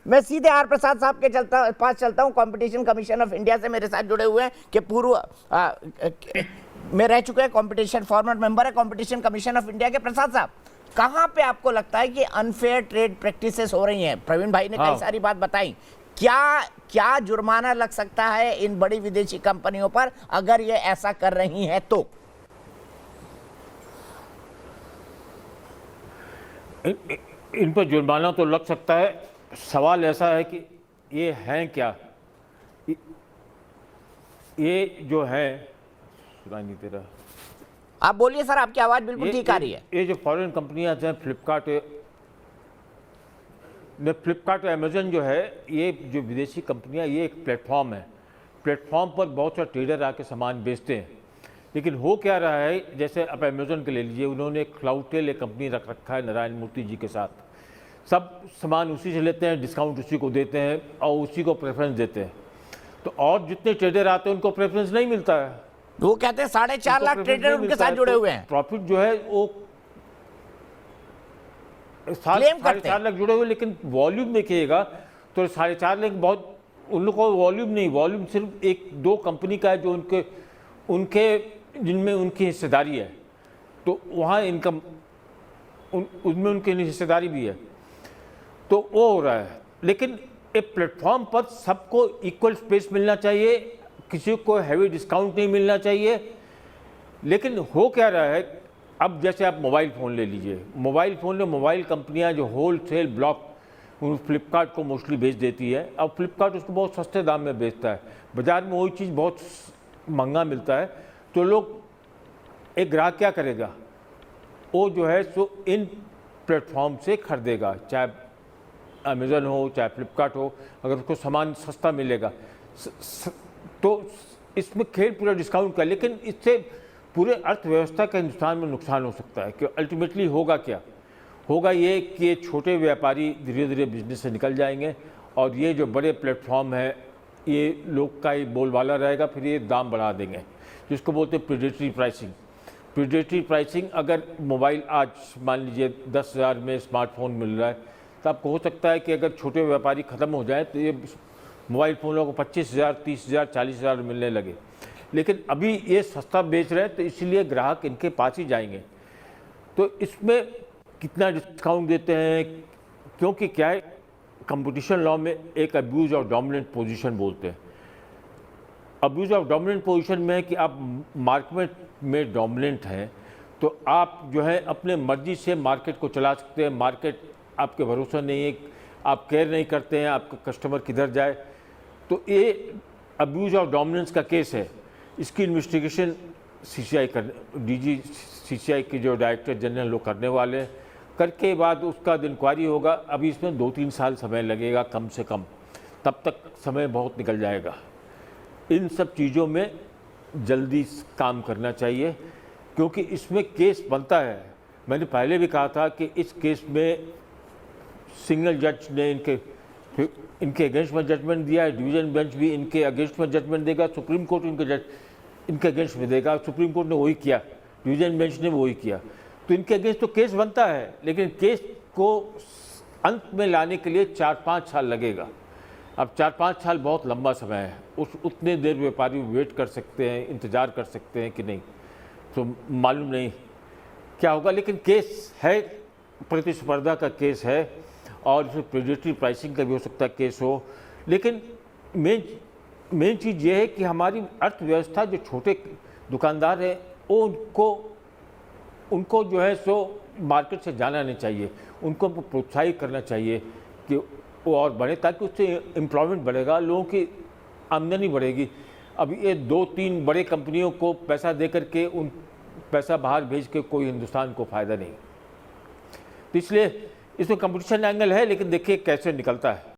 मैं सीधे आर प्रसाद साहब के पास चलता हूं, कंपटीशन कमीशन ऑफ इंडिया से मेरे साथ जुड़े हुए हैं, कि पूर्व में रह चुके हैं, कंपटीशन फॉर्मर मेंबर है कंपटीशन कमीशन ऑफ इंडिया के। प्रसाद साहब, कहां पे आपको लगता है कि अनफेयर ट्रेड प्रैक्टिसेस हो रही हैं? प्रवीण भाई ने कई सारी बात बताई, क्या जुर्माना लग सकता है इन बड़ी विदेशी कंपनियों पर अगर ये ऐसा कर रही हैं तो? इन पर जुर्माना तो लग सकता है। सवाल ऐसा है कि ये हैं क्या, ये जो है, सुनाई नहीं दे रहा, आप बोलिए सर, आपकी आवाज बिल्कुल ठीक आ रही है। ये जो फॉरेन कंपनियां हैं, फ्लिपकार्ट और अमेजन जो है, ये जो विदेशी कंपनियां, ये एक प्लेटफॉर्म है। प्लेटफॉर्म पर बहुत सारे ट्रेडर आके सामान बेचते हैं, लेकिन हो क्या रहा है, जैसे आप अमेजन के ले लीजिए, उन्होंने क्लाउडटेल एक कंपनी रख रखा है नारायण मूर्ति जी के साथ। सब सामान उसी से लेते हैं, डिस्काउंट उसी को देते हैं और उसी को प्रेफरेंस देते हैं। तो और जितने ट्रेडर आते हैं उनको प्रेफरेंस नहीं मिलता है। वो कहते हैं 4.5 लाख ट्रेडर उनके साथ जुड़े हुए हैं, प्रॉफिट जो है वो 4.5 लाख जुड़े हुए, लेकिन वॉल्यूम देखिएगा तो 4.5 लाख बहुत, उन लोगों को वॉल्यूम नहीं, वॉल्यूम सिर्फ एक दो कंपनी का है जो उनके जिनमें उनकी हिस्सेदारी है, तो वहाँ इनकम उनमें उनकी हिस्सेदारी भी है, तो वो हो रहा है। लेकिन एक प्लेटफॉर्म पर सबको इक्वल स्पेस मिलना चाहिए, किसी को हैवी डिस्काउंट नहीं मिलना चाहिए। लेकिन हो क्या रहा है, अब जैसे आप मोबाइल फ़ोन ले लीजिए, मोबाइल फ़ोन में मोबाइल कंपनियां जो होल सेल ब्लॉक फ्लिपकार्ट को मोस्टली बेच देती है, और फ्लिपकार्ट उसको बहुत सस्ते दाम में बेचता है। बाज़ार में वही चीज़ बहुत महंगा मिलता है, तो लोग, एक ग्राहक क्या करेगा, वो जो है सो इन प्लेटफॉर्म से खरीदेगा, चाहे अमेज़न हो चाहे फ्लिपकार्ट हो, अगर उसको सामान सस्ता मिलेगा तो इसमें खेल पूरा डिस्काउंट का। लेकिन इससे पूरे अर्थव्यवस्था का हिंदुस्तान में नुकसान हो सकता है कि अल्टीमेटली होगा क्या, होगा ये कि ये छोटे व्यापारी धीरे धीरे बिजनेस से निकल जाएंगे, और ये जो बड़े प्लेटफॉर्म है ये लोग का ही बोलबाला रहेगा, फिर ये दाम बढ़ा देंगे, जिसको बोलते हैं प्रेडेटरी प्राइसिंग। प्रेडेटरी प्राइसिंग, अगर मोबाइल आज मान लीजिए 10,000 में स्मार्टफोन मिल रहा है, तो आपको हो सकता है कि अगर छोटे व्यापारी ख़त्म हो जाए तो ये मोबाइल फ़ोनों को 25,000, 30,000, 40,000 मिलने लगे। लेकिन अभी ये सस्ता बेच रहे हैं, तो इसीलिए ग्राहक इनके पास ही जाएंगे। तो इसमें कितना डिस्काउंट देते हैं, क्योंकि क्या है, कंपटीशन लॉ में एक अब्यूज़ ऑफ डोमिनेंट पोजीशन बोलते हैं। अब्यूज़ ऑफ डोमिनेंट पोजीशन में है कि आप मार्केट में डोमिनेंट हैं, तो आप जो है अपने मर्जी से मार्केट को चला सकते हैं। मार्केट आपके भरोसा नहीं है, आप केयर नहीं करते हैं आपका कस्टमर किधर जाए, तो ये अब्यूज़ ऑफ डोमिनेंस का केस है। इसकी इन्वेस्टिगेशन सीसीआई डीजी सीसीआई के जो डायरेक्टर जनरल लोग करने वाले हैं, करके बाद उसका इंक्वायरी होगा। अभी इसमें 2-3 साल समय लगेगा कम से कम, तब तक समय बहुत निकल जाएगा। इन सब चीज़ों में जल्दी काम करना चाहिए, क्योंकि इसमें केस बनता है। मैंने पहले भी कहा था कि इस केस में सिंगल जज ने इनके अगेंस्ट में जजमेंट दिया है, डिवीज़न बेंच भी इनके अगेंस्ट में जजमेंट देगा, सुप्रीम कोर्ट इनके अगेंस्ट में देगा। सुप्रीम कोर्ट ने वही किया, डिवीज़न बेंच ने वही किया, तो इनके अगेंस्ट तो केस बनता है, लेकिन केस को अंत में लाने के लिए 4-5 साल लगेगा। अब 4-5 साल बहुत लंबा समय है, उतने देर व्यापारी वेट कर सकते हैं, इंतज़ार कर सकते हैं कि नहीं, तो मालूम नहीं क्या होगा। लेकिन केस है, प्रतिस्पर्धा का केस है, और इसमें प्रेडेटरी प्राइसिंग का भी हो सकता है केस हो। लेकिन मेन चीज़ ये है कि हमारी अर्थव्यवस्था, जो छोटे दुकानदार हैं, उनको जो है सो मार्केट से जाना नहीं चाहिए, उनको प्रोत्साहित करना चाहिए कि वो और बढ़े, ताकि उससे एम्प्लॉयमेंट बढ़ेगा, लोगों की आमदनी बढ़ेगी। अब ये 2-3 बड़े कंपनियों को पैसा दे करके उन पैसा बाहर भेज के कोई हिंदुस्तान को फ़ायदा नहीं। तो इसलिए इसमें कंपटीशन एंगल है, लेकिन देखिए कैसे निकलता है।